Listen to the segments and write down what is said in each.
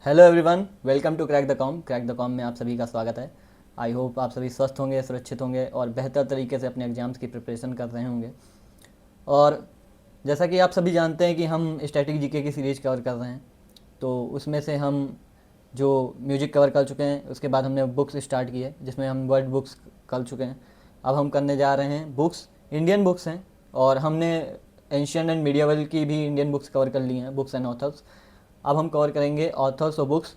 Hello everyone, welcome to crack the com में आप सभी का स्वागत है। आई होप आप सभी स्वस्थ होंगे, सुरक्षित होंगे और बेहतर तरीके से अपने एग्ज़ाम्स की प्रिपरेशन कर रहे होंगे। और जैसा कि आप सभी जानते हैं कि हम स्टैटिक जीके की सीरीज कवर कर रहे हैं, तो उसमें से हम जो म्यूजिक कवर कर चुके हैं, उसके बाद हमने बुक्स स्टार्ट की है जिसमें हम वर्ड बुक्स कर चुके हैं। अब हम करने जा रहे हैं बुक्स, इंडियन बुक्स हैं, और हमने एंशियन एंड मीडियावल की भी इंडियन बुक्स कवर कर ली हैं, बुक्स एंड ऑथर्स। अब हम कवर करेंगे ऑथर्स और बुक्स,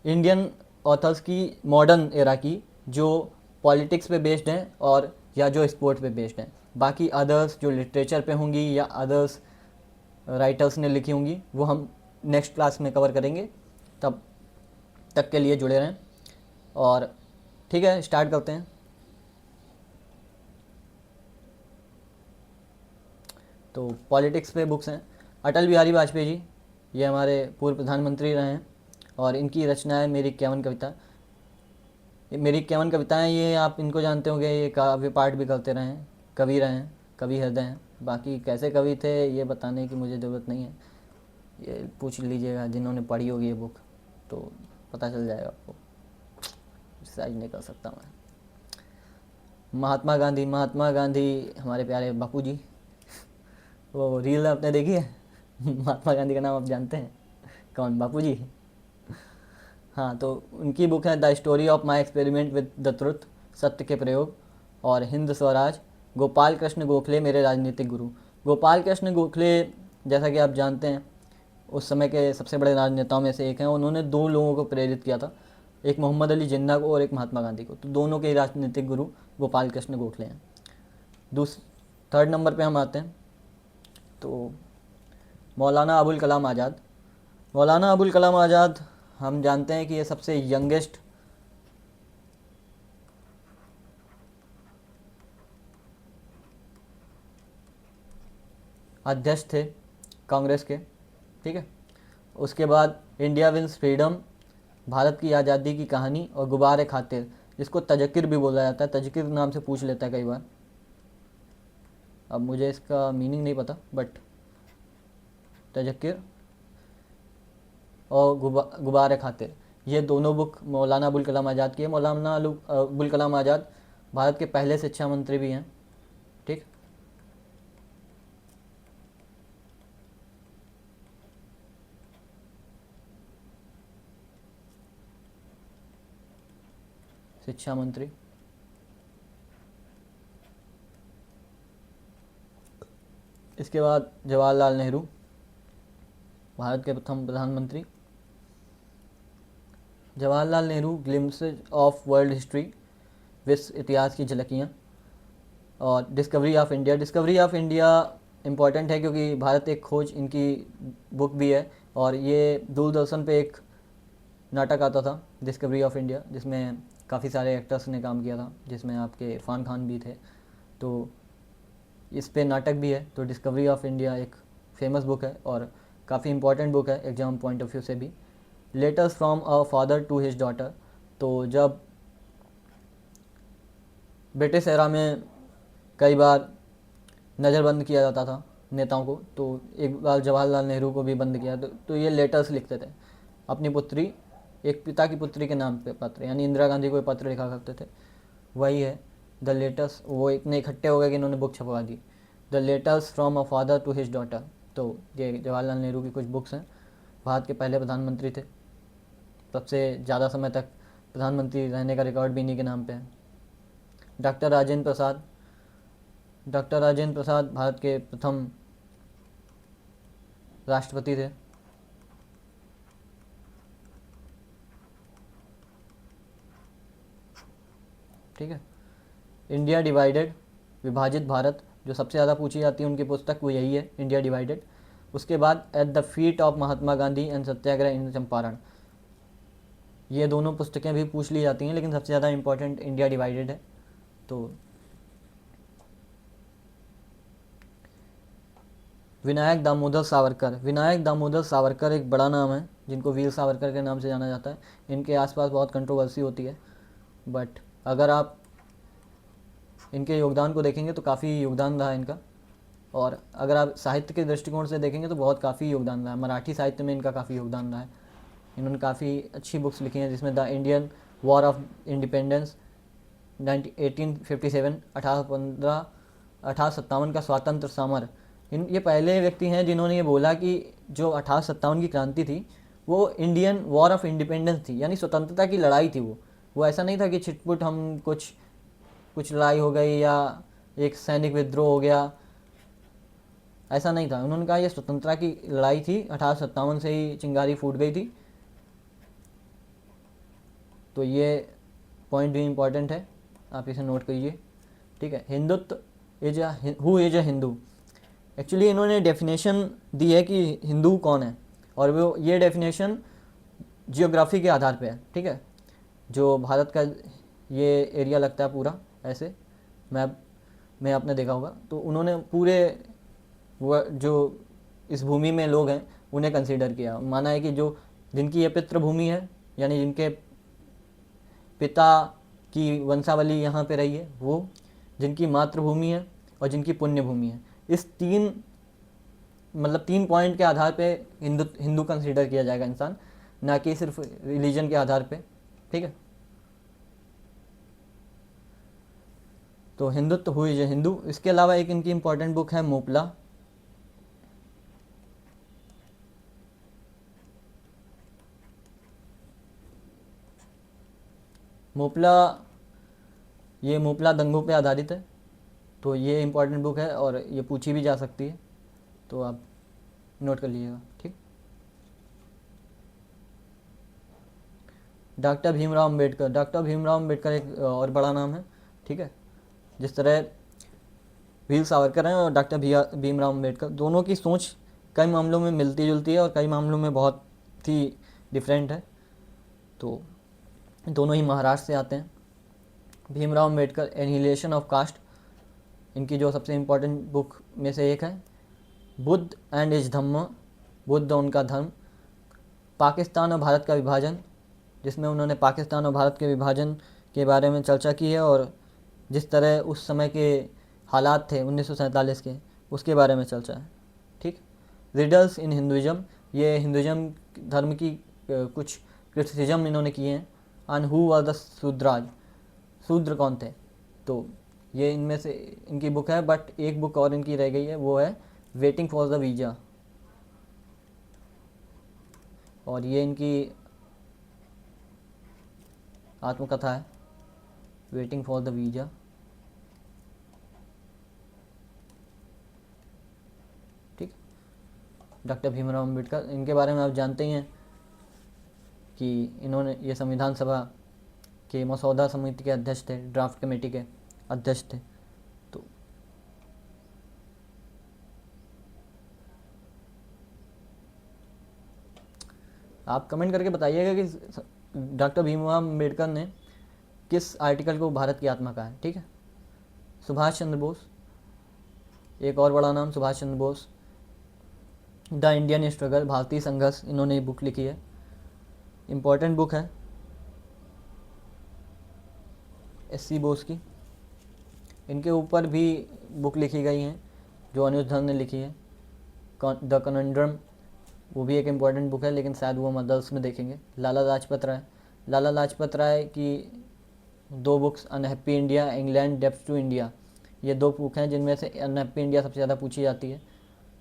इंडियन ऑथर्स की मॉडर्न एरा की, जो पॉलिटिक्स पे बेस्ड हैं और या जो स्पोर्ट पे बेस्ड हैं। बाकी अदर्स जो लिटरेचर पे होंगी या अदर्स राइटर्स ने लिखी होंगी वो हम नेक्स्ट क्लास में कवर करेंगे। तब तक के लिए जुड़े रहें। और ठीक है, स्टार्ट करते हैं। तो पॉलिटिक्स पे बुक्स हैं। अटल बिहारी वाजपेयी जी, ये हमारे पूर्व प्रधानमंत्री रहे हैं और इनकी रचना है मेरी इक्यावन कविता। मेरी इक्यावन कविताएं, ये आप इनको जानते होंगे, ये काव्य पाठ भी करते रहे हैं, कवि रहे हैं, कवि हृदय हैं। बाकी कैसे कवि थे ये बताने की मुझे ज़रूरत नहीं है, ये पूछ लीजिएगा जिन्होंने पढ़ी होगी ये बुक, तो पता चल जाएगा आपको। साइज नहीं कर सकता मैं। महात्मा गांधी, महात्मा गांधी हमारे प्यारे बापू जी। वो रील आपने देखी है? महात्मा गांधी का नाम आप जानते हैं? कौन, बापू जी? हाँ, तो उनकी बुक है the story of my experiment with the truth, सत्य के प्रयोग, और हिंद स्वराज, गोपाल कृष्ण गोखले मेरे राजनीतिक गुरु। गोपाल कृष्ण गोखले, जैसा कि आप जानते हैं, उस समय के सबसे बड़े राजनेताओं में से एक हैं। उन्होंने दो लोगों को प्रेरित किया था, एक मोहम्मद अली जिन्ना को और एक महात्मा गांधी को। तो दोनों के राजनीतिक गुरु गोपाल कृष्ण गोखले हैं। थर्ड नंबर पे हम आते हैं, तो मौलाना अबुल कलाम आज़ाद। मौलाना अबुल कलाम आज़ाद, हम जानते हैं कि ये सबसे यंगेस्ट अध्यक्ष थे कांग्रेस के। ठीक है, उसके बाद इंडिया विंस फ्रीडम, भारत की आज़ादी की कहानी, और गुबार खातिर, जिसको तजकिर भी बोला जाता है, तजकिर नाम से पूछ लेता है कई बार। अब मुझे इसका मीनिंग नहीं पता, बट तजकिर और गुबार खातिर, ये दोनों बुक मौलाना अबुल कलाम आज़ाद की है। मौलाना अबुल कलाम आज़ाद भारत के पहले शिक्षा मंत्री भी हैं। ठीक, शिक्षा मंत्री। इसके बाद जवाहरलाल नेहरू, भारत के प्रथम प्रधानमंत्री। Jawaharlal Nehru, glimpses of world history, विश्व इतिहास की झलकियाँ, और discovery of India. Discovery of India important है क्योंकि भारत एक खोज, इनकी बुक भी है। और ये दूरदर्शन पे एक नाटक आता था डिस्कवरी ऑफ इंडिया, जिसमें काफ़ी सारे एक्टर्स ने काम किया था, जिसमें आपके इरफान खान भी थे। तो इस पे नाटक भी है। तो डिस्कवरी ऑफ इंडिया एक फेमस बुक है और काफ़ी इंपॉर्टेंट बुक है एग्जाम पॉइंट ऑफ व्यू से भी। Letters from a father to his daughter, तो जब ब्रिटिश एरा में कई बार नज़रबंद किया जाता था नेताओं को, तो एक बार जवाहरलाल नेहरू को भी बंद किया। तो ये लेटर्स लिखते थे अपनी पुत्री, एक पिता की पुत्री के नाम पे पत्र, यानी इंदिरा गांधी को पत्र लिखा करते थे। वही है द लेटर्स। वो इतने इकट्ठे हो गए कि इन्होंने बुक छपवा दी, the letters from a father to his daughter. तो ये जवाहरलाल नेहरू की कुछ बुक्स हैं। भारत के पहले प्रधानमंत्री थे, सबसे ज़्यादा समय तक प्रधानमंत्री रहने का रिकॉर्ड भी इन्हीं के नाम पे है। डॉक्टर राजेंद्र प्रसाद, डॉक्टर राजेंद्र प्रसाद भारत के प्रथम राष्ट्रपति थे। ठीक है, इंडिया डिवाइडेड, विभाजित भारत, जो सबसे ज़्यादा पूछी जाती है उनकी पुस्तक वो यही है, इंडिया डिवाइडेड। उसके बाद at the feet of Mahatma Gandhi and satyagraha in Champaran, ये दोनों पुस्तकें भी पूछ ली जाती हैं, लेकिन सबसे ज़्यादा इंपॉर्टेंट इंडिया डिवाइडेड है। तो विनायक दामोदर सावरकर, विनायक दामोदर सावरकर एक बड़ा नाम है, जिनको वीर सावरकर के नाम से जाना जाता है। इनके आसपास बहुत कंट्रोवर्सी होती है, बट अगर आप इनके योगदान को देखेंगे तो काफ़ी योगदान रहा इनका। और अगर आप साहित्य के दृष्टिकोण से देखेंगे तो बहुत काफ़ी योगदान रहा है, मराठी साहित्य में इनका काफ़ी योगदान रहा है। इन्होंने काफ़ी अच्छी बुक्स लिखी हैं, जिसमें the Indian war of independence 1857, 1857 का स्वातंत्र समर। ये पहले व्यक्ति हैं जिन्होंने ये बोला कि जो 1857 की क्रांति थी वो इंडियन वॉर ऑफ इंडिपेंडेंस थी, यानी स्वतंत्रता की लड़ाई थी। वो ऐसा नहीं था कि छिटपुट हम कुछ कुछ लड़ाई हो गई या एक सैनिक विद्रोह हो गया, ऐसा नहीं था। उन्होंने कहा ये स्वतंत्रता की लड़ाई थी, 1857 से ही चिंगारी फूट गई थी। तो ये पॉइंट भी इम्पॉर्टेंट है, आप इसे नोट कीजिए। ठीक है, Hindutva is who is a Hindu. Actually इन्होंने डेफिनेशन दी है कि हिंदू कौन है, और वो ये डेफिनेशन जियोग्राफी के आधार पे है। ठीक है, जो भारत का ये एरिया लगता है पूरा ऐसे मैप में आपने देखा होगा, तो उन्होंने पूरे वो जो इस भूमि में लोग हैं उन्हें कंसीडर किया। माना है कि जो जिनकी ये पितृभूमि है, यानी जिनके पिता की वंशावली यहाँ पे रही है, वो जिनकी मातृभूमि है और जिनकी पुण्य भूमि है, इस तीन पॉइंट के आधार पे हिंदू कंसीडर किया जाएगा इंसान, ना कि सिर्फ रिलीजन के आधार पे। ठीक है, तो हिंदुत्व हुई जो हिंदू। इसके अलावा एक इनकी इंपॉर्टेंट बुक है मोपला। मोपला ये मोपला दंगों पे आधारित है, तो ये इंपॉर्टेंट बुक है और ये पूछी भी जा सकती है, तो आप नोट कर लीजिएगा। ठीक, डॉक्टर भीमराव अम्बेडकर। डॉक्टर भीमराव अम्बेडकर एक और बड़ा नाम है। ठीक है, जिस तरह वीर सावरकर हैं और डॉक्टर भीमराव अम्बेडकर, दोनों की सोच कई मामलों में मिलती जुलती है और कई मामलों में बहुत ही डिफरेंट है। तो दोनों ही महाराष्ट्र से आते हैं। Bhimrao Ambedkar annihilation of caste, इनकी जो सबसे इम्पोर्टेंट बुक में से एक है। बुद्ध एंड इज धम्म, बुद्ध और उनका धर्म। पाकिस्तान और भारत का विभाजन, जिसमें उन्होंने पाकिस्तान और भारत के विभाजन के बारे में चर्चा की है और जिस तरह उस समय के हालात थे 1947 के, उसके बारे में चर्चा है। ठीक, रिडल्स इन हिंदुज़म, ये हिंदुज़म धर्म की कुछ क्रिटिसिज्म इन्होंने किए हैं। And who are the Shudras, शूद्र कौन थे, तो ये इनमें से इनकी बुक है। बट एक बुक और इनकी रह गई है, वो है वेटिंग फॉर द वीज़ा, और ये इनकी आत्मकथा है, वेटिंग फॉर द वीज़ा। ठीक, डॉक्टर भीमराव अम्बेडकर, इनके बारे में आप जानते ही हैं कि इन्होंने ये संविधान सभा के मसौदा समिति के अध्यक्ष थे, ड्राफ्ट कमेटी के अध्यक्ष थे। तो आप कमेंट करके बताइएगा कि डॉक्टर भीमराव अम्बेडकर ने किस आर्टिकल को भारत की आत्मा कहा है। ठीक है, सुभाष चंद्र बोस, एक और बड़ा नाम Subhash Chandra Bose. The Indian struggle, भारतीय संघर्ष, इन्होंने ये बुक लिखी है, इम्पोर्टेंट बुक है एस.सी. बोस की। इनके ऊपर भी बुक लिखी गई हैं जो अनुज धर ने लिखी है। द कनंड्रम, वो भी एक इम्पॉर्टेंट बुक है, लेकिन शायद वो हम अदर्स में देखेंगे। लाला लाजपत राय, लाला लाजपत राय की दो books, unhappy India, England debts to India, ये दो बुक हैं जिनमें से अनहैप्पी इंडिया सबसे ज़्यादा पूछी जाती है।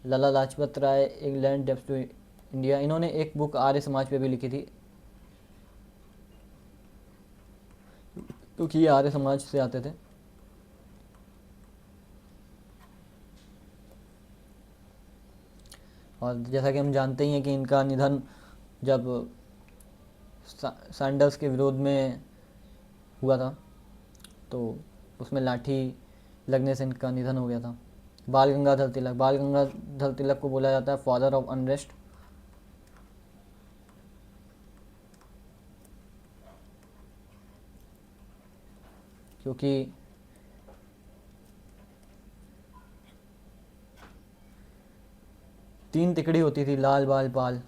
Lala Lajpat Rai, England debts to India. इन्होंने एक बुक आर्य समाज पे भी लिखी थी, क्योंकि ये आर्य समाज से आते थे। और जैसा कि हम जानते ही हैं कि इनका निधन जब सैंडर्स के विरोध में हुआ था, तो उसमें लाठी लगने से इनका निधन हो गया था। बाल गंगाधर तिलक, बाल गंगाधर तिलक को बोला जाता है फादर ऑफ अनरेस्ट। क्योंकि तीन तिकड़ी होती थी, लाल बाल पाल,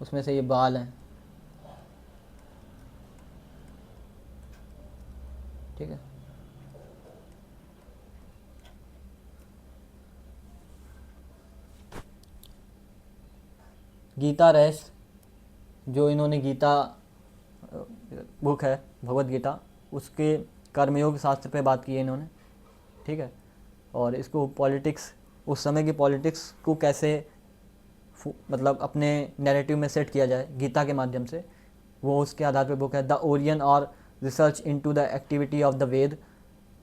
उसमें से ये बाल हैं। ठीक है, गीता रहस्य, जो इन्होंने गीता बुक है भगवत गीता, उसके कर्मयोग शास्त्र पे बात की है इन्होंने, ठीक है। और इसको पॉलिटिक्स, उस समय की पॉलिटिक्स को कैसे मतलब अपने नैरेटिव में सेट किया जाए गीता के माध्यम से, वो उसके आधार पे बुक है। द ओरियन और research into the activity of the Veda,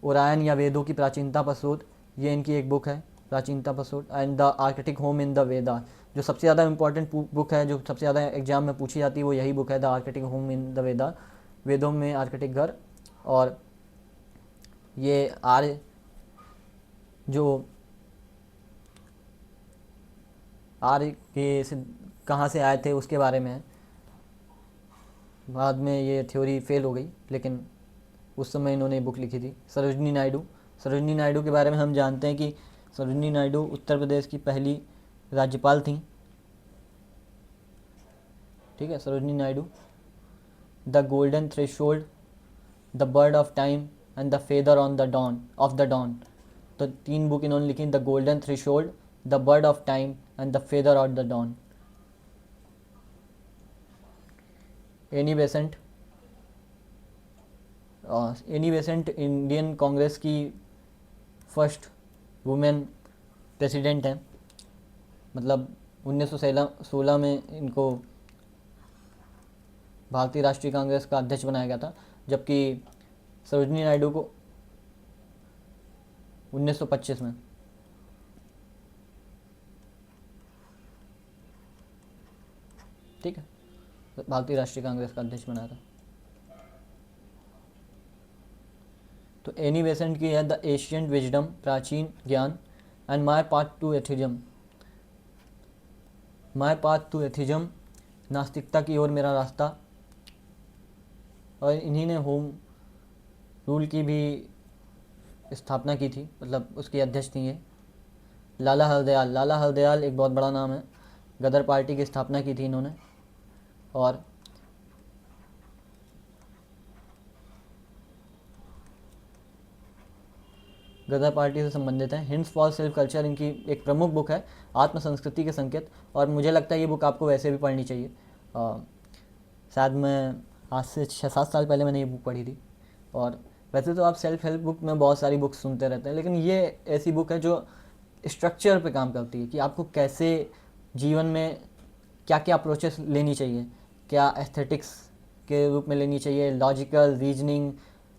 Orion या वेदों की प्राचीनता पर शोध, ये इनकी एक बुक है, प्राचीनता पर शोध। And the Arctic home in the Veda, जो सबसे ज़्यादा इंपॉर्टेंट बुक है, जो सबसे ज़्यादा एग्जाम में पूछी जाती है, वो यही बुक है, the Arctic home in the Veda, वेदों में आर्किटिक घर। और ये आर्य जो आर्य के कहाँ से आए थे उसके बारे में है। बाद में ये थ्योरी फेल हो गई, लेकिन उस समय इन्होंने बुक लिखी थी। सरोजनी नायडू, सरोजनी नायडू के बारे में हम जानते हैं कि सरोजनी नायडू उत्तर प्रदेश की पहली राज्यपाल थी, ठीक है। Sarojini Naidu, the golden threshold, the bird of time and the feather on the dawn of the dawn, तो 3 बुक इन्होंने लिखी, the golden threshold, the bird of time and the feather of the dawn. Annie Besant, Annie Besant Indian Congress की first women president हैं, मतलब 1916 में इनको भारतीय राष्ट्रीय कांग्रेस का अध्यक्ष बनाया गया था, जबकि सरोजनी नायडू को 1925 में, ठीक है, भारतीय राष्ट्रीय कांग्रेस का अध्यक्ष बनाया था। तो एनी बेसेंट की है द एशियंट विजडम, प्राचीन ज्ञान, and my path to atheism, my path to atheism, नास्तिकता की ओर मेरा रास्ता। और इन्हीं ने होम रूल की भी स्थापना की थी, मतलब उसकी अध्यक्ष थी ये। लाला हरदयाल, लाला हरदयाल एक बहुत बड़ा नाम है, गदर पार्टी की स्थापना की थी इन्होंने। और गदर पार्टी से संबंधित है। हिंट्स फॉर सेल्फ कल्चर इनकी एक प्रमुख बुक है, आत्म संस्कृति के संकेत। और मुझे लगता है ये बुक आपको वैसे भी पढ़नी चाहिए। शायद मैं आज से 6-7 साल पहले मैंने ये बुक पढ़ी थी। और वैसे तो आप सेल्फ हेल्प बुक में बहुत सारी बुक्स सुनते रहते हैं, लेकिन ये ऐसी बुक है जो स्ट्रक्चर पे काम करती है कि आपको कैसे जीवन में क्या क्या अप्रोचेस लेनी चाहिए, क्या एस्थेटिक्स के रूप में लेनी चाहिए, लॉजिकल रीजनिंग,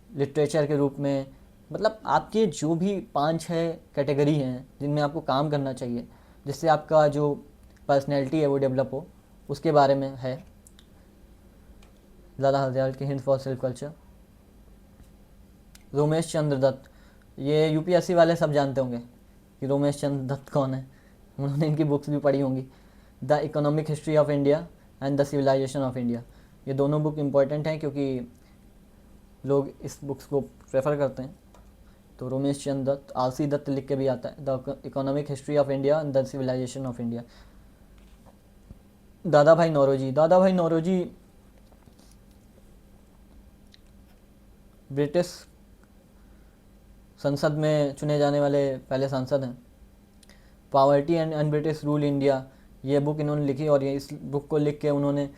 लिटरेचर के रूप में, मतलब आपके जो भी 5-6 कैटेगरी हैं जिनमें आपको काम करना चाहिए, जिससे आपका जो पर्सनैलिटी है वो डेवलप हो, उसके बारे में है लाला हरदयाल की hint for self culture. Romesh Chandra Dutt, ये यूपीएससी वाले सब जानते होंगे कि रोमेश चंद्र दत्त कौन है, उन्होंने इनकी बुक्स भी पढ़ी होंगी। The economic history of India and the civilisation of India, ये दोनों बुक इम्पॉर्टेंट हैं क्योंकि लोग इस बुक्स को प्रेफर करते हैं। तो रोमेश चंद्र दत्त, आरसी दत्त लिख के भी आता है, the economic history of India and the civilisation of India. Dadabhai Naoroji, दादा भाई नौरोजी ब्रिटिश संसद में चुने जाने वाले पहले सांसद हैं। Poverty and un British rule India, ये बुक इन्होंने लिखी, और ये इस बुक को लिख के उन्होंने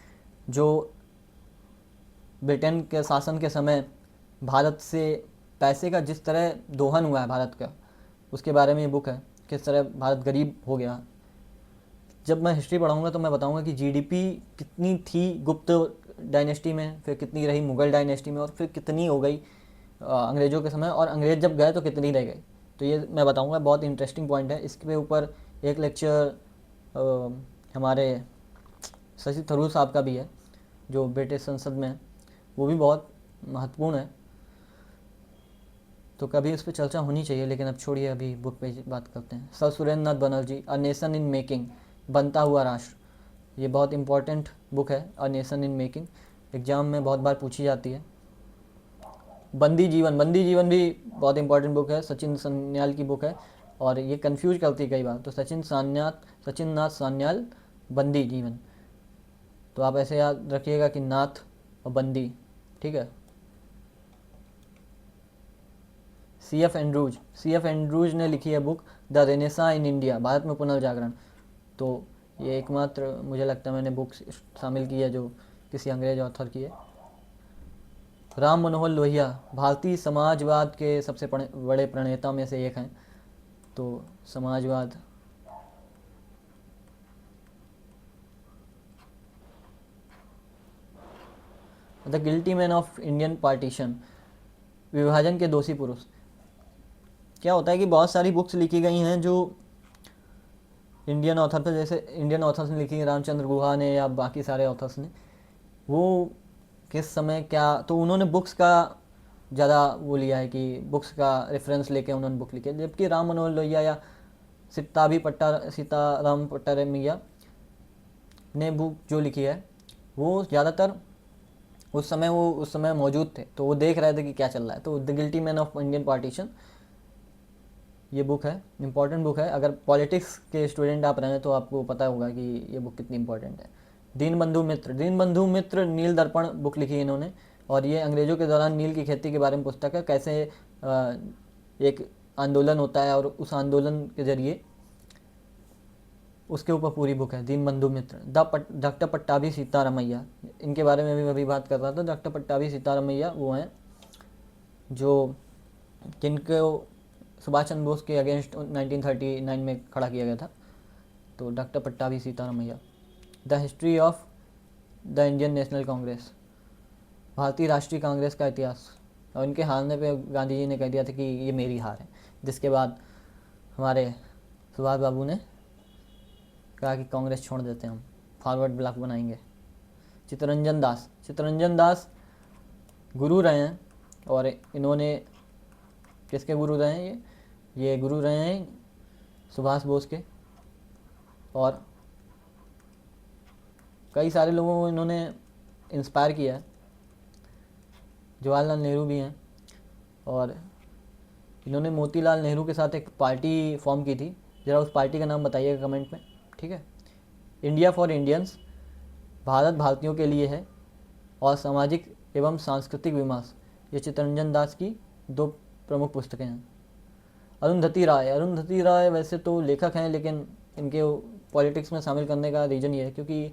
जो ब्रिटेन के शासन के समय भारत से पैसे का जिस तरह दोहन हुआ है भारत का, उसके बारे में ये बुक है, किस तरह भारत गरीब हो गया। जब मैं हिस्ट्री पढ़ाऊँगा तो मैं बताऊँगा कि जीडीपी कितनी थी गुप्त डायनेस्टी में, फिर कितनी रही मुग़ल डायनेस्टी में, और फिर कितनी हो गई अंग्रेज़ों के समय, और अंग्रेज़ जब गए तो कितनी रह गई। तो ये मैं बताऊँगा, बहुत इंटरेस्टिंग पॉइंट है। इसके ऊपर एक लेक्चर हमारे शशि थरूर साहब का भी है जो ब्रिटिश संसद में है, वो भी बहुत महत्वपूर्ण है, तो कभी उस पर चर्चा होनी चाहिए। लेकिन अब छोड़िए, अभी बुक पे बात करते हैं। Sir Surendra Nath Banerjee, a nation in making, बनता हुआ राष्ट्र, ये बहुत इंपॉर्टेंट बुक है। A nation in making exam में बहुत बार पूछी जाती है। बंदी जीवन, बंदी जीवन भी बहुत इंपॉर्टेंट बुक है, सचिन सान्याल की बुक है, और ये कंफ्यूज करती है कई बार। तो सचिन नाथ सान्याल, बंदी जीवन, तो आप ऐसे याद रखिएगा कि नाथ और बंदी, ठीक है। सी एफ एंड्रूज ने लिखी है book the Renaissance in India, Bharat में पुनर्जागरण। तो ये एकमात्र मुझे लगता है मैंने बुक शामिल की है जो किसी अंग्रेज ऑथर की है। राम मनोहर लोहिया भारतीय समाजवाद के सबसे बड़े प्रणेता में से एक हैं। तो समाजवाद, the guilty man of Indian partition, विभाजन के दोषी पुरुष। क्या होता है कि बहुत सारी बुक्स लिखी गई हैं जो इंडियन ऑथर पर, जैसे इंडियन ऑथर्स ने लिखी है, रामचंद्र गुहा ने या बाकी सारे ऑथर्स ने, वो किस समय क्या, तो उन्होंने बुक्स का ज़्यादा वो लिया है कि बुक्स का रेफरेंस लेके उन्होंने बुक लिखी है। जबकि राम मनोहर लोहिया या सीताराम पट्टारमैया ने बुक जो लिखी है वो ज़्यादातर उस समय मौजूद थे, तो वो देख रहे थे कि क्या चल रहा है। तो the guilty man of Indian partition ये बुक है, इम्पॉर्टेंट बुक है। अगर पॉलिटिक्स के स्टूडेंट आप रहे हैं तो आपको पता होगा कि ये बुक कितनी इंपॉर्टेंट है। दीनबंधु मित्र नील दर्पण बुक लिखी है इन्होंने, और ये अंग्रेज़ों के दौरान नील की खेती के बारे में पुस्तक है, कैसे एक आंदोलन होता है और उस आंदोलन के ज़रिए उसके ऊपर पूरी बुक है। दीनबंधु मित्र। डॉक्टर पट्टाभी सीतारामैया, इनके बारे में भी मैं अभी बात कर रहा था। डॉक्टर पट्टाभी सीतारामैया वो हैं जो जिनको सुभाष चंद्र बोस के अगेंस्ट 1939 में खड़ा किया गया था। तो doctor Pattabhi Sitaramayya. The history of the Indian national Congress, भारतीय राष्ट्रीय कांग्रेस का इतिहास। और इनके हारने पे गांधी जी ने कह दिया था कि ये मेरी हार है, जिसके बाद हमारे सुभाष बाबू ने कहा कि कांग्रेस छोड़ देते हैं, हम फॉरवर्ड ब्लॉक बनाएंगे। चित्तरंजन दास गुरु रहे हैं, और इन्होंने किसके गुरु रहे हैं? ये गुरु रहे हैं सुभाष बोस के, और कई सारे लोगों को इन्होंने इंस्पायर किया है। जवाहरलाल नेहरू भी हैं, और इन्होंने मोतीलाल नेहरू के साथ एक पार्टी फॉर्म की थी। ज़रा उस पार्टी का नाम बताइएगा कमेंट में, ठीक है। इंडिया फॉर इंडियंस, भारत भारतीयों के लिए है, और सामाजिक एवं सांस्कृतिक विमर्श, ये चित्तरंजन दास की दो प्रमुख पुस्तकें हैं। अरुंधति राय वैसे तो लेखक हैं, लेकिन इनके पॉलिटिक्स में शामिल करने का रीज़न ये है क्योंकि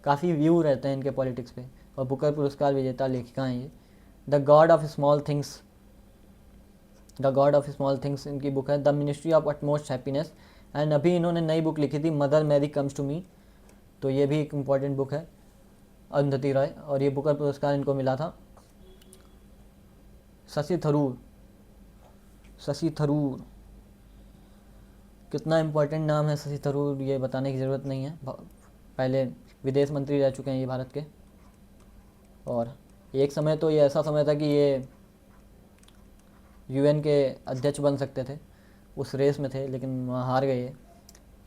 काफ़ी व्यू रहते हैं इनके पॉलिटिक्स पे, और बुकर पुरस्कार विजेता लेखिका हैं ये। The God of small things इनकी बुक है। The ministry of utmost happiness, and अभी इन्होंने नई बुक लिखी थी mother Mary comes to me, तो ये भी एक इम्पॉर्टेंट बुक है, अरुंधति राय, और ये बुकर पुरस्कार इनको मिला था। शशि थरूर, कितना इम्पोर्टेंट नाम है शशि थरूर, ये बताने की ज़रूरत नहीं है। पहले विदेश मंत्री रह चुके हैं ये भारत के, और एक समय तो ये ऐसा समय था कि ये यूएन के अध्यक्ष बन सकते थे, उस रेस में थे, लेकिन वहाँ हार गए।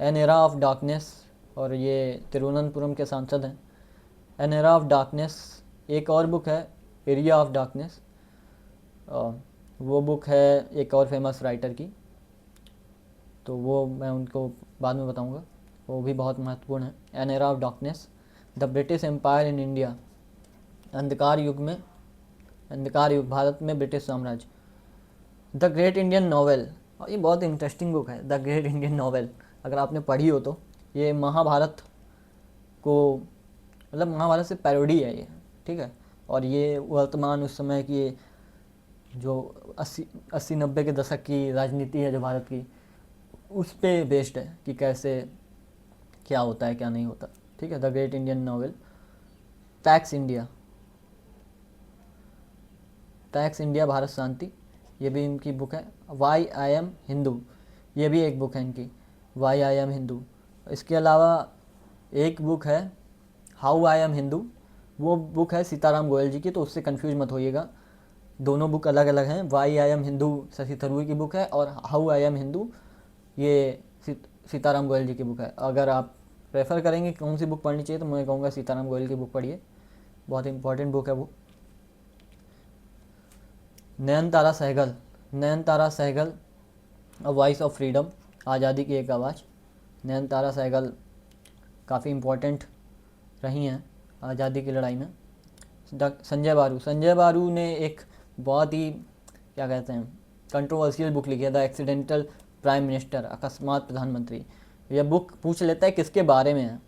एन एरा ऑफ डार्कनेस, और ये तिरुवनंतपुरम के सांसद हैं। एन एरा ऑफ डार्कनेस, एक और बुक है एरिया ऑफ डार्कनेस, वो बुक है एक और फेमस राइटर की, तो वो मैं उनको बाद में बताऊंगा, वो भी बहुत महत्वपूर्ण है। An era of darkness, the British empire in India, अंधकार युग, भारत में ब्रिटिश साम्राज्य। द ग्रेट इंडियन नॉवेल, और ये बहुत इंटरेस्टिंग बुक है, द ग्रेट इंडियन नॉवेल, अगर आपने पढ़ी हो तो। ये महाभारत को, मतलब महाभारत से पैरोडी है ये, ठीक है। और ये वर्तमान उस समय की जो 80-90 के दशक की राजनीति है जो भारत की, उस पे बेस्ड है कि कैसे क्या होता है क्या नहीं होता, ठीक है। The great Indian novel. Pax India Bharat शांति, ये भी इनकी बुक है। वाई आई एम हिंदू, ये भी एक बुक है इनकी, वाई आई एम हिंदू। इसके अलावा एक बुक है हाउ आई एम हिंदू, वो बुक है सीताराम गोयल जी की, तो उससे कंफ्यूज मत होइएगा, दोनों बुक अलग अलग हैं। Why I am Hindu Shashi Tharoor की बुक है, और हाउ आई एम हिंदू ये सीताराम गोयल जी की बुक है। अगर आप प्रेफर करेंगे कौन सी बुक पढ़नी चाहिए तो मैं कहूँगा सीताराम गोयल की बुक पढ़िए, बहुत इंपॉर्टेंट बुक है वो। Nayantara Sahgal, a voice of freedom, आज़ादी की एक आवाज़। नयनतारा सहगल काफ़ी इम्पोर्टेंट रही हैं आज़ादी की लड़ाई में। संजय बारू ने एक बहुत ही कंट्रोवर्शियल बुक लिखी है, द एक्सीडेंटल प्राइम मिनिस्टर, अकस्मात प्रधानमंत्री। यह बुक पूछ लेता है किसके बारे में है,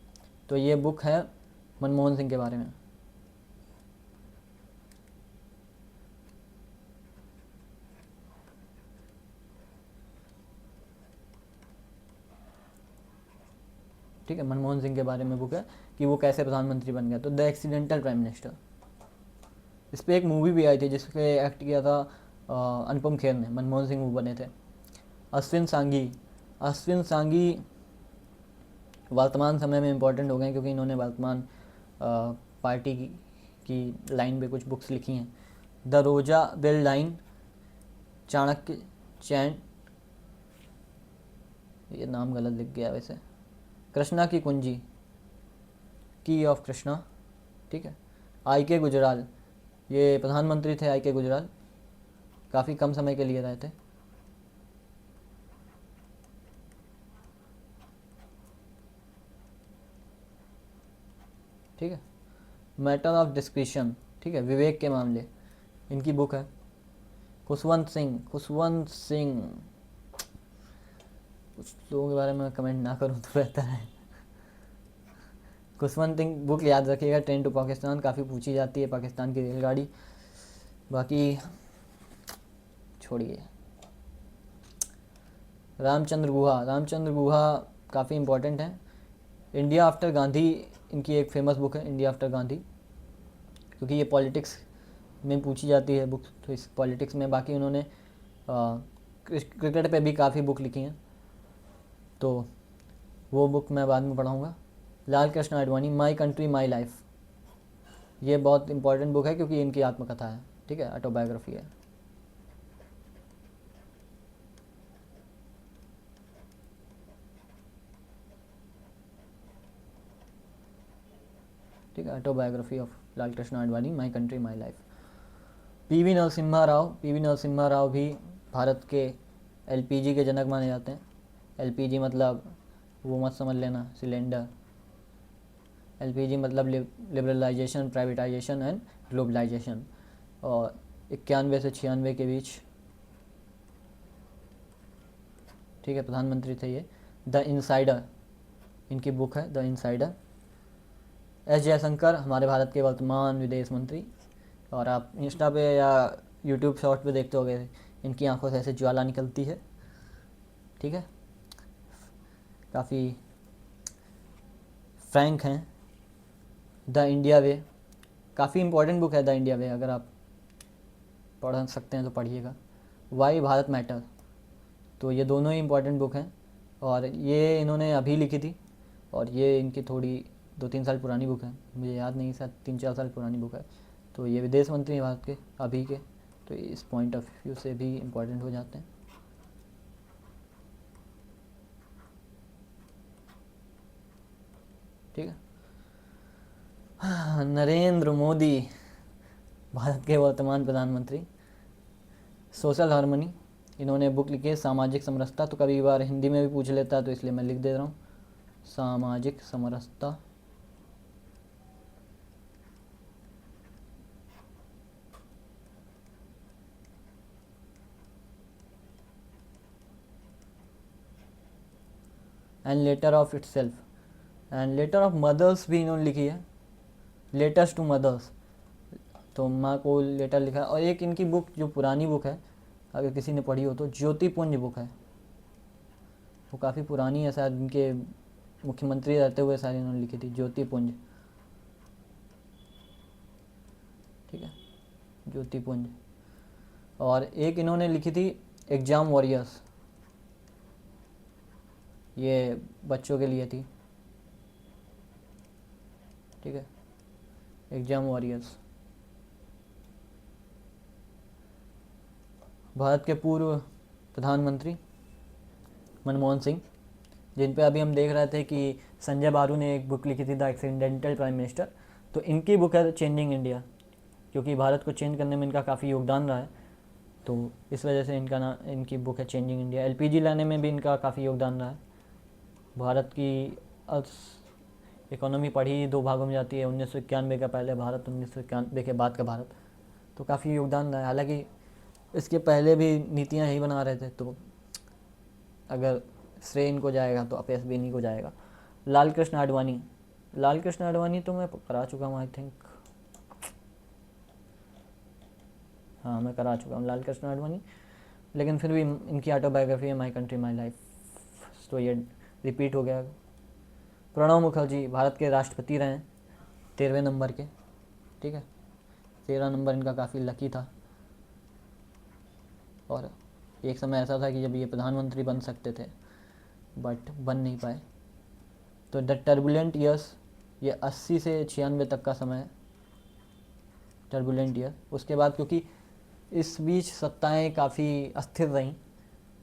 तो ये बुक है मनमोहन सिंह के बारे में। ठीक है, मनमोहन सिंह के बारे में बुक है कि वो कैसे प्रधानमंत्री बन गया। तो द एक्सीडेंटल प्राइम मिनिस्टर, इस पर एक मूवी भी आई थी जिसपे एक्ट किया था अनुपम खेर ने, मनमोहन सिंह वो बने थे। अश्विन सांघी, अश्विन सांघी वर्तमान समय में इम्पोर्टेंट हो गए क्योंकि इन्होंने वर्तमान पार्टी की लाइन पे कुछ बुक्स लिखी हैं। द रोजा बेल लाइन, चाणक्य चैन, ये नाम गलत लिख गया वैसे, कृष्णा की कुंजी, की ऑफ कृष्णा। ठीक है, आई के गुजराल, ये प्रधानमंत्री थे आई के गुजराल, काफ़ी कम समय के लिए रहे थे। ठीक है, मैटर ऑफ डिस्क्रिशन, ठीक है, विवेक के मामले, इनकी बुक है। खुशवंत सिंह, खुशवंत सिंह, कुछ लोगों के बारे में कमेंट ना करूँ तो बेहतर है। खुशवंत सिंह बुक याद रखिएगा, ट्रेन टू पाकिस्तान, काफ़ी पूछी जाती है, पाकिस्तान की रेलगाड़ी। बाकी छोड़िए। रामचंद्र गुहा, रामचंद्र गुहा काफ़ी इम्पोर्टेंट है। इंडिया आफ्टर गांधी, इनकी एक फेमस बुक है इंडिया आफ्टर गांधी, क्योंकि ये पॉलिटिक्स में पूछी जाती है बुक, तो इस पॉलिटिक्स में। बाकी उन्होंने क्रिकेट पे भी काफ़ी बुक लिखी हैं, तो वो बुक मैं बाद में पढ़ाऊँगा। Lal Krishna Advani, my country my life, ये बहुत इंपॉर्टेंट बुक है क्योंकि इनकी आत्मकथा है। ठीक है, ऑटोबायोग्राफी है। ठीक है, autobiography of Lal Krishna Advani, my country my life. PV Narasimha Rao, PV Narasimha Rao भी भारत के एलपीजी के जनक माने जाते हैं। एलपीजी मतलब वो मत समझ लेना सिलेंडर, एलपीजी मतलब लिबरलाइजेशन, प्राइवेटाइजेशन एंड ग्लोबलाइजेशन। और 91 से 96 के बीच, ठीक है, प्रधानमंत्री थे ये। द इनसाइडर, इनकी बुक है द इनसाइडर। एस जयशंकर, हमारे भारत के वर्तमान विदेश मंत्री, और आप इंस्टा पे या यूट्यूब शॉर्ट पे देखते होगे, इनकी आंखों से ऐसे ज्वाला निकलती है। ठीक है, काफ़ी फ्रैंक हैं। द इंडिया वे, काफ़ी इम्पोर्टेंट बुक है द इंडिया वे, अगर आप पढ़ सकते हैं तो पढ़िएगा। वाई भारत मैटर, तो ये दोनों ही इम्पोर्टेंट बुक हैं, और ये इन्होंने अभी लिखी थी, और ये इनकी थोड़ी 2-3 साल पुरानी बुक है, मुझे याद नहीं, शायद 3-4 साल पुरानी बुक है। तो ये विदेश मंत्री हैं भारत के अभी के, तो इस पॉइंट ऑफ व्यू से भी इम्पोर्टेंट हो जाते हैं। ठीक है, नरेंद्र मोदी, भारत के वर्तमान प्रधानमंत्री। सोशल हार्मनी, इन्होंने बुक लिखी है सामाजिक समरसता, तो कभी बार हिंदी में भी पूछ लेता है तो इसलिए मैं लिख दे रहा हूँ, सामाजिक समरसता। And letter of itself, and letter of mothers भी इन्होंने लिखी है, लेटर्स टू मदर्स, तो माँ को लेटर लिखा है। और एक इनकी बुक जो पुरानी बुक है, अगर किसी ने पढ़ी हो तो, ज्योतिपुंज बुक है, वो काफ़ी पुरानी है, शायद इनके मुख्यमंत्री रहते हुए शायद इन्होंने लिखी थी, ज्योतिपुंज। ठीक है, ज्योतिपुंज। और एक इन्होंने लिखी थी एग्ज़ाम वॉरियर्स, ये बच्चों के लिए थी। ठीक है, एग्ज़ाम वॉरियर्स। भारत के पूर्व प्रधानमंत्री मनमोहन सिंह, जिन पे अभी हम देख रहे थे कि संजय बारू ने एक बुक लिखी थी द एक्सीडेंटल प्राइम मिनिस्टर, तो इनकी बुक है चेंजिंग इंडिया, क्योंकि भारत को चेंज करने में इनका काफ़ी योगदान रहा है, तो इस वजह से इनकी बुक है चेंजिंग इंडिया। एलपीजी लाने में भी इनका काफ़ी योगदान रहा है। भारत की इकोनॉमी पढ़ी 2 भागों में जाती है, 1991 का पहले भारत, 1991 के बाद का भारत, तो काफ़ी योगदान रहा है। हालांकि इसके पहले भी नीतियाँ यही बना रहे थे, तो अगर श्रेय इनको जाएगा तो अपयश भी इन्हीं को जाएगा। लाल कृष्ण आडवाणी, लाल कृष्ण आडवाणी तो मैं करा चुका हूँ आई थिंक, हाँ मैं करा चुका हूँ लाल कृष्ण आडवाणी, लेकिन फिर भी इनकी ऑटोबायोग्राफी है माई कंट्री माई लाइफ, तो ये रिपीट हो गया। प्रणब मुखर्जी भारत के राष्ट्रपति रहे हैं 13वें नंबर के, ठीक है, 13 नंबर इनका काफ़ी लकी था, और एक समय ऐसा था कि जब ये प्रधानमंत्री बन सकते थे बट बन नहीं पाए। तो द टर्बुलेंट ईयर्स, ये 80 से 96 तक का समय है, टर्बुलेंट ईयर। उसके बाद क्योंकि इस बीच सत्ताएं काफ़ी अस्थिर रहीं,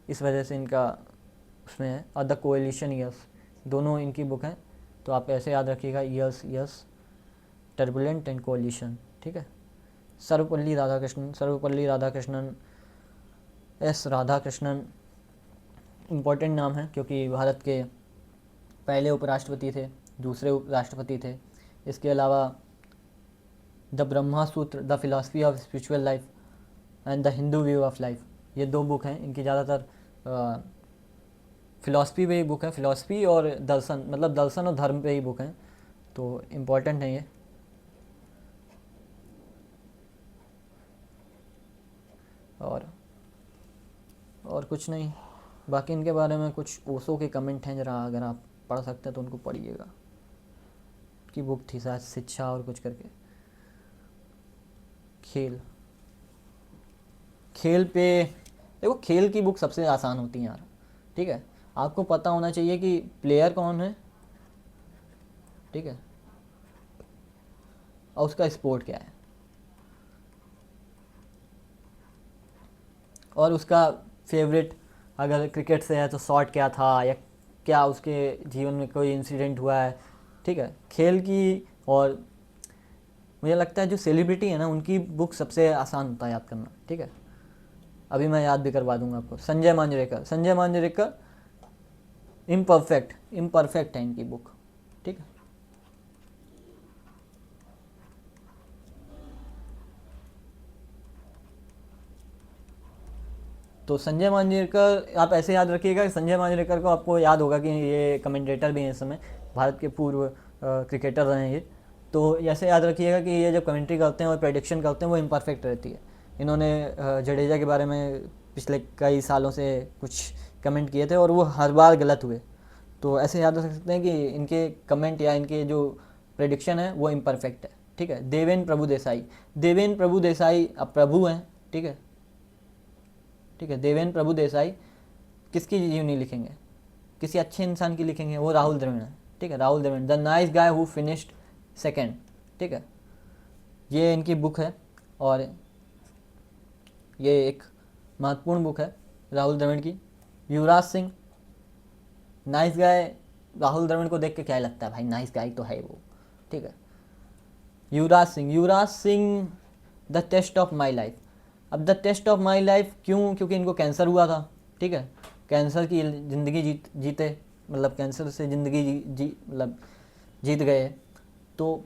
इस वजह से इनका उसमें है। और द कोएलिशन ईयर्स, दोनों इनकी बुक हैं, तो आप ऐसे याद रखिएगा, years years, turbulent and coalition, ठीक है। सर्वपल्ली राधाकृष्णन, सर्वपल्ली राधाकृष्णन, एस राधाकृष्णन इम्पोर्टेंट नाम है क्योंकि भारत के पहले उपराष्ट्रपति थे, दूसरे उपराष्ट्रपति थे। इसके अलावा द ब्रह्मा सूत्र, the philosophy of spiritual life and the Hindu view of life, ये 2 बुक हैं इनकी। ज़्यादातर फिलॉसफी पे ही बुक है, फिलॉसफी और दर्शन, मतलब दर्शन और धर्म पे ही बुक हैं, तो इम्पोर्टेंट है ये। और कुछ नहीं, बाकी इनके बारे में कुछ ओशो के कमेंट हैं, ज़रा अगर आप पढ़ सकते हैं तो उनको पढ़िएगा। की बुक थी शायद शिक्षा और कुछ करके। खेल पे देखो, खेल की बुक सबसे आसान होती है यार, ठीक है। आपको पता होना चाहिए कि प्लेयर कौन है, ठीक है, और उसका स्पोर्ट क्या है, और उसका फेवरेट, अगर क्रिकेट से है तो शॉट क्या था, या क्या उसके जीवन में कोई इंसिडेंट हुआ है, ठीक है, खेल की। और मुझे लगता है जो सेलिब्रिटी है ना, उनकी बुक सबसे आसान होता है याद करना, ठीक है। अभी मैं याद भी करवा दूंगा आपको। संजय मांजरेकर, संजय मांजरेकर इम्परफेक्ट है इनकी बुक, ठीक है। तो संजय मांजरेकर आप ऐसे याद रखिएगा कि संजय मांजरेकर को आपको याद होगा कि ये कमेंटेटर भी हैं इस समय, भारत के पूर्व क्रिकेटर रहे हैं ये। तो ऐसे याद रखिएगा कि ये जब कमेंट्री करते हैं और प्रेडिक्शन करते हैं वो इम्परफेक्ट रहती है। इन्होंने जडेजा के बारे में पिछले कई सालों से कुछ कमेंट किए थे और वो हर बार गलत हुए, तो ऐसे याद रख सकते हैं कि इनके कमेंट या इनके जो प्रेडिक्शन है वो इम्परफेक्ट है, ठीक है। देवेंद्र प्रभु देसाई, देवेंद्र प्रभु देसाई अब प्रभु हैं, ठीक है, ठीक है। देवेंद्र प्रभु देसाई किसकी जीवनी लिखेंगे, किसी अच्छे इंसान की लिखेंगे, वो राहुल द्रविड़ है, ठीक है, Rahul Dravid, the nice guy who finished second, ठीक है। ये इनकी बुक है और ये एक महत्वपूर्ण बुक है राहुल द्रविड़ की। युवराज सिंह, नाइस गाय, राहुल द्रविड़ को देख के क्या लगता है भाई, नाइस गाय तो है वो, ठीक है। Yuvraj Singh, Yuvraj Singh the test of my life. अब the test of my life क्यों, क्योंकि इनको कैंसर हुआ था, ठीक है, कैंसर की ज़िंदगी जीते, मतलब कैंसर से ज़िंदगी मतलब जीत गए। तो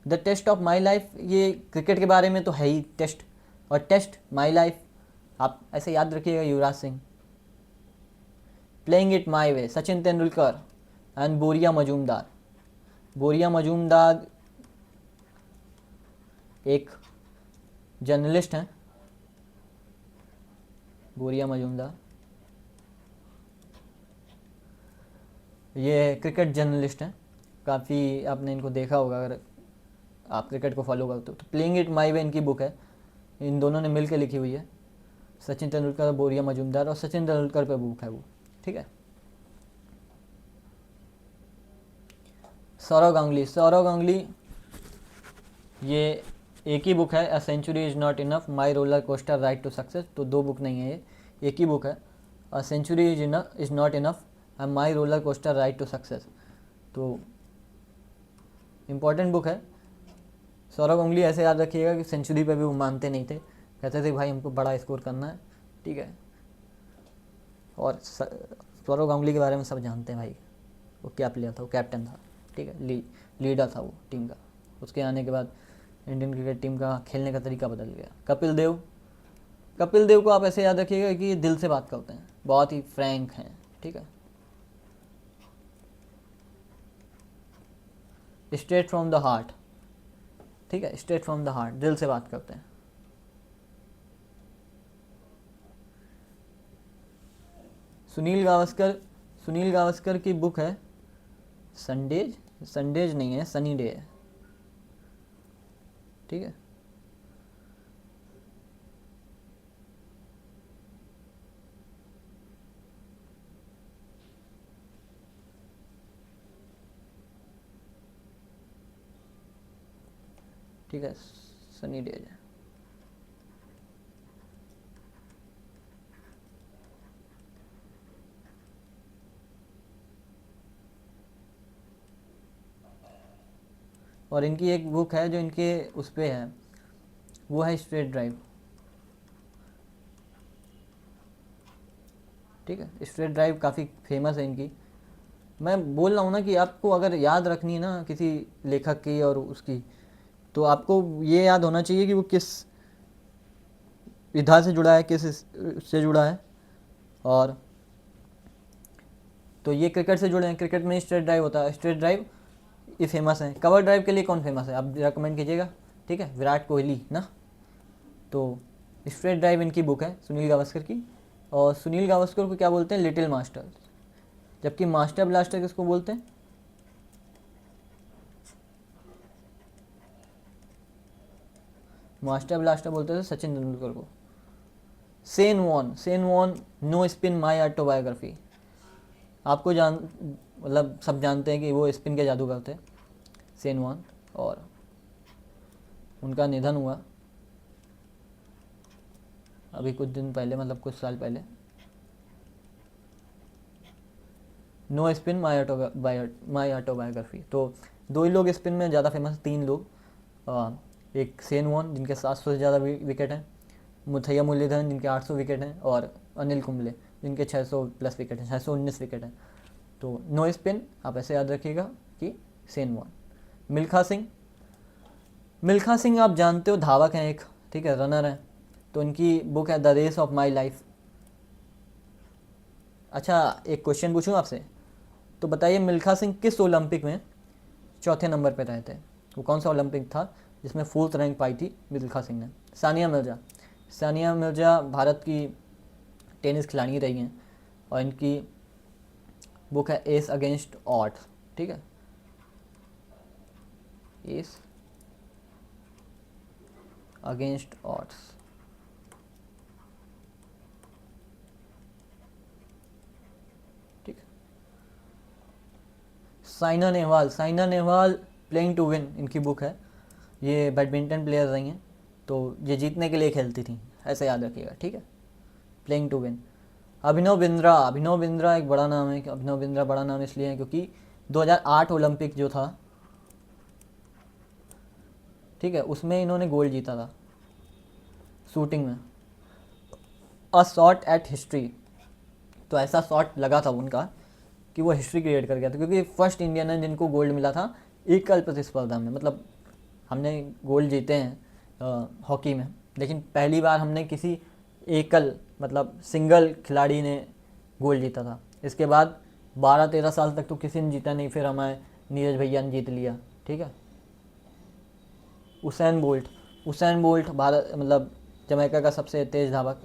the test of my life ये क्रिकेट के बारे में तो है ही टेस्ट, और टेस्ट माई लाइफ आप ऐसे याद रखिएगा। Yuvraj Singh, playing it my way, Sachin Tendulkar and Boria Majumdar. बोरिया मजूमदार एक जर्नलिस्ट हैं, बोरिया मजूमदार ये क्रिकेट जर्नलिस्ट हैं, काफ़ी आपने इनको देखा होगा अगर आप क्रिकेट को फॉलो करते हो। तो प्लेइंग इट माई वे इनकी बुक है, इन दोनों ने मिल के लिखी हुई है, सचिन तेंदुलकर और बोरिया मजूमदार, और सचिन तेंदुलकर पे बुक है वो, ठीक है। सौरव गांगुली, सौरव गांगुली ये एक ही बुक है, a century is not enough, my roller coaster ride to success. तो 2 बुक नहीं है ये, एक ही बुक है, a century is not enough and my roller coaster ride to success. तो इम्पॉर्टेंट बुक है। सौरव गांगुली ऐसे याद रखिएगा कि सेंचुरी पे भी वो मानते नहीं थे, कहते थे भाई हमको बड़ा स्कोर करना है, ठीक है। और सौरव गांगुली के बारे में सब जानते हैं भाई, वो क्या प्लेयर था, वो कैप्टन था, ठीक है, लीडर था वो टीम का। उसके आने के बाद इंडियन क्रिकेट टीम का खेलने का तरीका बदल गया। कपिल देव, कपिल देव को आप ऐसे याद रखिएगा कि दिल से बात करते हैं, बहुत ही फ्रैंक हैं, ठीक है। स्ट्रेट फ्रॉम द हार्ट, ठीक है, स्ट्रेट फ्रॉम द हार्ट, दिल से बात करते हैं। सुनील गावस्कर, सुनील गावस्कर की बुक है संडेज, संडेज नहीं है, सनी डे है, ठीक है। ठीक है, सनी डे है। और इनकी एक बुक है जो इनके उस पे है, वो है स्ट्रेट ड्राइव, ठीक है। स्ट्रेट ड्राइव काफ़ी फेमस है इनकी। मैं बोल रहा हूँ ना कि आपको अगर याद रखनी है ना किसी लेखक की और उसकी, तो आपको ये याद होना चाहिए कि वो किस विधा से जुड़ा है, किस से जुड़ा है। और तो ये क्रिकेट से जुड़े हैं, क्रिकेट में स्ट्रेट ड्राइव होता है, स्ट्रेट ड्राइव ये फेमस है। कवर ड्राइव के लिए कौन फेमस है आप रिकमेंड कीजिएगा, ठीक है, विराट कोहली ना। तो स्ट्रेट ड्राइव इनकी बुक है सुनील गावस्कर की। और सुनील गावस्कर को क्या बोलते हैं, लिटिल मास्टर, जबकि मास्टर ब्लास्टर किसको बोलते हैं, मास्टर ब्लास्टर बोलते थे सचिन तेंदुलकर को। Shane Warne, Shane Warne no spin my autobiography, आपको जान मतलब सब जानते हैं कि वो स्पिन के जादूगर थे सेन वॉन, और उनका निधन हुआ अभी कुछ दिन पहले, मतलब कुछ साल पहले। No spin my autobiography. तो दो ही लोग स्पिन में ज़्यादा फेमस, तीन लोग, एक सेन वॉन जिनके 700 से ज़्यादा विकेट हैं, मुथैया मुरलीधरन जिनके 800 विकेट हैं, और अनिल कुंबले जिनके 600 प्लस विकेट हैं, 619 विकेट हैं। तो नो स्पिन आप ऐसे याद रखिएगा कि सेन वॉन। मिल्खा सिंह, मिल्खा सिंह आप जानते हो धावक हैं एक, ठीक है, रनर हैं। तो इनकी बुक है the race of my life. अच्छा एक क्वेश्चन पूछूं आपसे, तो बताइए मिल्खा सिंह किस ओलंपिक में चौथे नंबर पर रहे थे, वो कौन सा ओलंपिक था जिसमें 4th रैंक पाई थी मिल्खा सिंह ने। सानिया मिर्जा, सानिया मिर्जा भारत की टेनिस खिलाड़ी रही हैं, और इनकी बुक है एस अगेंस्ट ऑड्स, ठीक है, एस अगेंस्ट ऑड्स। ठीक है। Saina Nehwal, Saina Nehwal playing to win इनकी बुक है। ये बैडमिंटन प्लेयर रही हैं, तो ये जीतने के लिए खेलती थी, ऐसे याद रखिएगा, ठीक है, playing to win. Abhinav Bindra, Abhinav Bindra एक बड़ा नाम है। अभिनव बिंद्रा बड़ा नाम इसलिए है क्योंकि 2008 ओलंपिक जो था, ठीक है, उसमें इन्होंने गोल्ड जीता था शूटिंग में, अ शॉट एट हिस्ट्री। तो ऐसा शॉट लगा था उनका कि वो हिस्ट्री क्रिएट कर गया था, क्योंकि फर्स्ट इंडियन है जिनको गोल्ड मिला था एकल प्रतिस्पर्धा में। मतलब हमने गोल्ड जीते हैं हॉकी में, लेकिन पहली बार हमने किसी एकल मतलब सिंगल खिलाड़ी ने गोल्ड जीता था। इसके बाद 12-13 साल तक तो किसी ने जीता नहीं, फिर हमारे नीरज भैया ने जीत लिया, ठीक है। Usain bolt, Usain bolt Bharat मतलब जमैका का सबसे तेज़ धावक,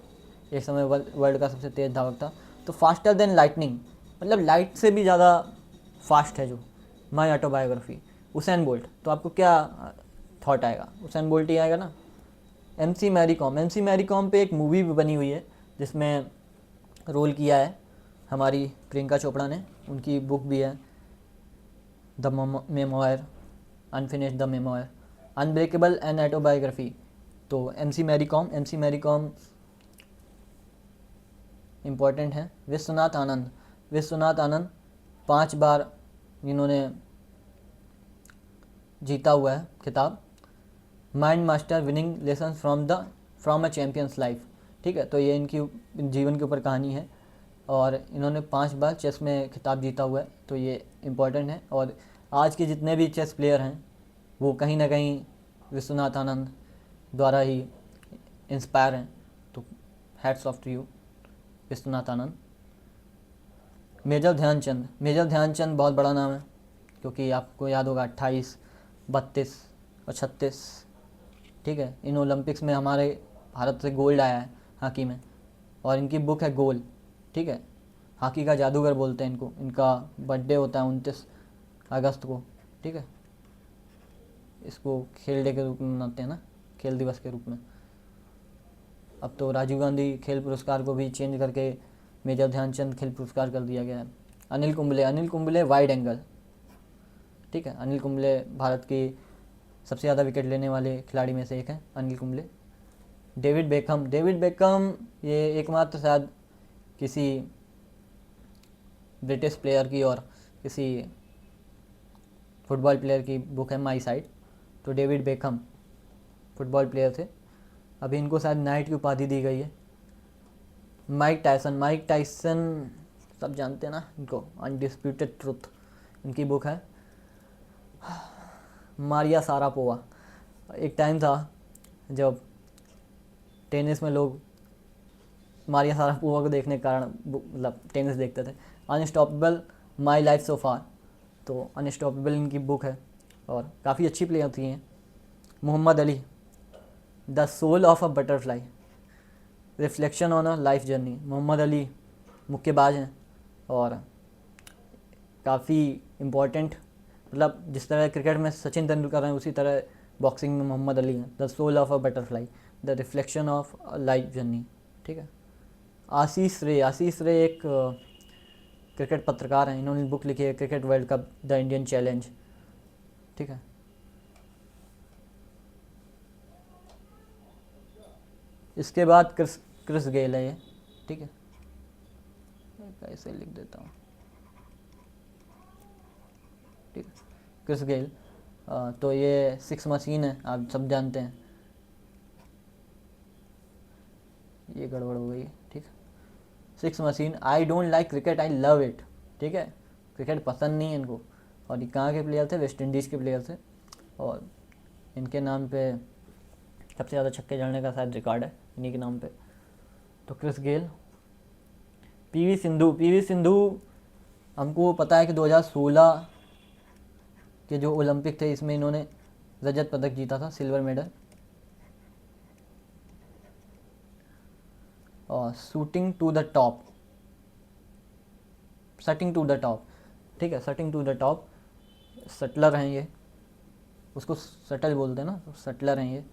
एक समय वर्ल्ड का सबसे तेज़ धावक था। तो फास्टर देन लाइटनिंग, मतलब लाइट से भी ज़्यादा फास्ट है जो माई ऑटोबायोग्राफी, उसैन बोल्ट। तो आपको क्या थॉट आएगा, उसैन बोल्ट ही आएगा ना। एमसी मैरी कॉम, एमसी मैरी कॉम पे एक मूवी भी बनी हुई है जिसमें रोल किया है हमारी प्रियंका चोपड़ा ने। उनकी बुक भी है the memoir, unfinished the memoir, unbreakable and autobiography. तो MC Mary Kom, MC Mary Kom important है। विश्वनाथ आनंद, विश्वनाथ आनंद 5 बार इन्होंने जीता हुआ है खिताब। Mind master winning lesson from a champions life, ठीक है। तो ये इनकी जीवन के ऊपर कहानी है, और इन्होंने 5 बार चेस में खिताब जीता हुआ है, तो ये इम्पोर्टेंट है। और आज के जितने भी चेस प्लेयर हैं वो कहीं ना कहीं विश्वनाथ आनंद द्वारा ही इंस्पायर हैं। तो hats off to you Vishwanath Anand. Major Dhyanchand, major Dhyanchand बहुत बड़ा नाम है, क्योंकि आपको याद होगा 28 32 और 36। ठीक है, इन ओलंपिक्स में हमारे भारत से गोल्ड आया है हॉकी में, और इनकी बुक है गोल। ठीक है, हॉकी का जादूगर बोलते हैं इनको। इनका बर्थडे होता है 29 अगस्त को। ठीक है, इसको खेल डे के रूप में मनाते हैं ना, खेल दिवस के रूप में। अब तो राजीव गांधी खेल पुरस्कार को भी चेंज करके मेजर ध्यानचंद खेल पुरस्कार कर दिया गया है। Anil Kumble wide angle. ठीक है, अनिल कुंबले भारत की सबसे ज़्यादा विकेट लेने वाले खिलाड़ी में से एक है अनिल कुंबले। डेविड बेकहम ये एकमात्र शायद किसी ब्रिटिश प्लेयर की और किसी फुटबॉल प्लेयर की बुक है माई साइड। तो डेविड बेकहम फुटबॉल प्लेयर थे, अभी इनको शायद नाइट की उपाधि दी गई है। माइक टाइसन सब जानते हैं ना इनको, अनडिस्प्यूटेड ट्रुथ इनकी बुक है। मारिया सारापोवा, एक टाइम था जब टेनिस में लोग मारिया सारापोवा को देखने के कारण मतलब टेनिस देखते थे। अनस्टॉपेबल माई लाइफ सो फार, तो अनस्टॉपेबल इनकी बुक है और काफ़ी अच्छी प्लेयर थी हैं। Muhammad Ali, the soul of a butterfly, reflection on a life journey. Muhammad Ali मुक्केबाज हैं और काफ़ी इम्पोर्टेंट, मतलब जिस तरह क्रिकेट में सचिन तेंदुलकर हैं उसी तरह बॉक्सिंग में मोहम्मद अली हैं। The soul of a butterfly, the reflection of a life journey. ठीक है, आशीष रे एक क्रिकेट पत्रकार हैं, इन्होंने बुक लिखी है cricket world cup the Indian challenge. ठीक है, इसके बाद क्रिस गेल है ये। ठीक है, कैसे लिख देता हूँ। ठीक है, क्रिस गेल तो ये 6 मशीन है, आप सब जानते हैं। ये गड़बड़ हो गई। ठीक है, 6 machine, I don't like cricket, I love it. ठीक है, क्रिकेट पसंद नहीं है इनको। और ये कहाँ के प्लेयर थे? वेस्ट इंडीज़ के प्लेयर थे, और इनके नाम पे सबसे ज़्यादा छक्के जड़ने का शायद रिकॉर्ड है इन्हीं के नाम पे। तो क्रिस गेल। पीवी सिंधु हमको पता है कि 2016 के जो ओलंपिक थे इसमें इन्होंने रजत पदक जीता था, सिल्वर मेडल। और shooting to the top, shuttling to the top. ठीक है, shuttling to the top, shuttler हैं ये, उसको सटल बोलते हैं ना, तो सटलर हैं ये।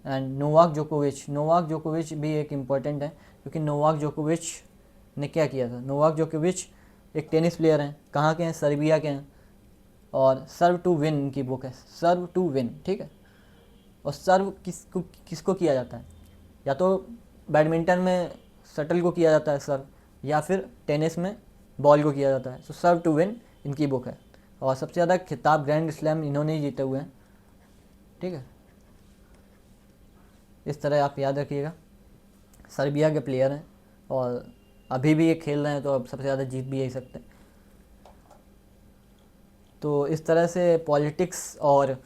एंड नोवाक जोकोविच भी एक इम्पॉर्टेंट है, क्योंकि नोवाक जोकोविच ने क्या किया था। नोवाक जोकोविच एक टेनिस प्लेयर हैं, कहाँ के हैं? सर्बिया के हैं। और सर्व टू विन इनकी बुक है, सर्व टू विन। ठीक है, और सर्व किसको किया जाता है? या तो बैडमिंटन में शटल को किया जाता है सर्व, या फिर टेनिस में बॉल को किया जाता है। सो सर्व टू विन इनकी बुक है। और सबसे ज़्यादा खिताब ग्रैंड स्लैम इन्होंने ही जीते हुए हैं। ठीक है, इस तरह आप याद रखिएगा। सर्बिया के प्लेयर हैं और अभी भी ये खेल रहे हैं, तो अब सबसे ज़्यादा जीत भी यही सकते हैं। तो इस तरह से पॉलिटिक्स और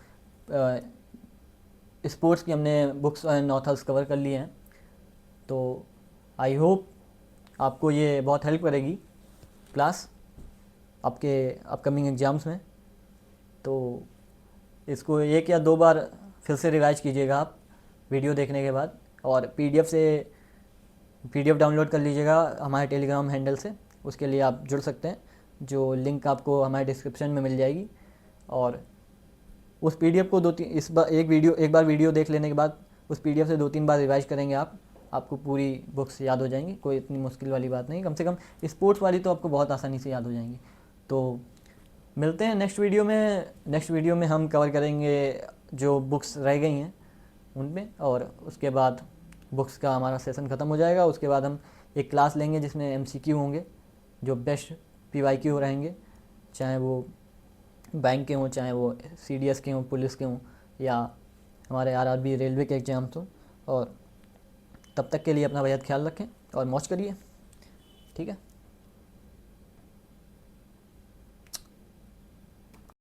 स्पोर्ट्स की हमने बुक्स एंड ऑथर्स कवर कर लिए हैं। तो आई होप आपको ये बहुत हेल्प करेगी क्लास आपके अपकमिंग एग्ज़ाम्स में। तो इसको 1 या 2 बार फिर से रिवाइज कीजिएगा आप वीडियो देखने के बाद, और पीडीएफ डाउनलोड कर लीजिएगा हमारे टेलीग्राम हैंडल से। उसके लिए आप जुड़ सकते हैं, जो लिंक आपको हमारे डिस्क्रिप्शन में मिल जाएगी। और उस पीडीएफ को एक बार वीडियो देख लेने के बाद उस पीडीएफ से 2-3 बार रिवाइज करेंगे आपको पूरी बुक्स याद हो जाएंगी। कोई इतनी मुश्किल वाली बात नहीं, कम से कम स्पोर्ट्स वाली तो आपको बहुत आसानी से याद हो जाएंगी। तो मिलते हैं नेक्स्ट वीडियो में हम कवर करेंगे जो बुक्स रह गई हैं उनमें, और उसके बाद बुक्स का हमारा सेशन ख़त्म हो जाएगा। उसके बाद हम एक क्लास लेंगे जिसमें एमसीक्यू होंगे, जो बेस्ट पीवाईक्यू रहेंगे, चाहे वो बैंक के हों, चाहे वो सीडीएस के हों, पुलिस के हों, या हमारे आरआरबी रेलवे के एग्ज़ाम्स हों। और तब तक के लिए अपना बेहद ख्याल रखें और मौज करिए। ठीक है।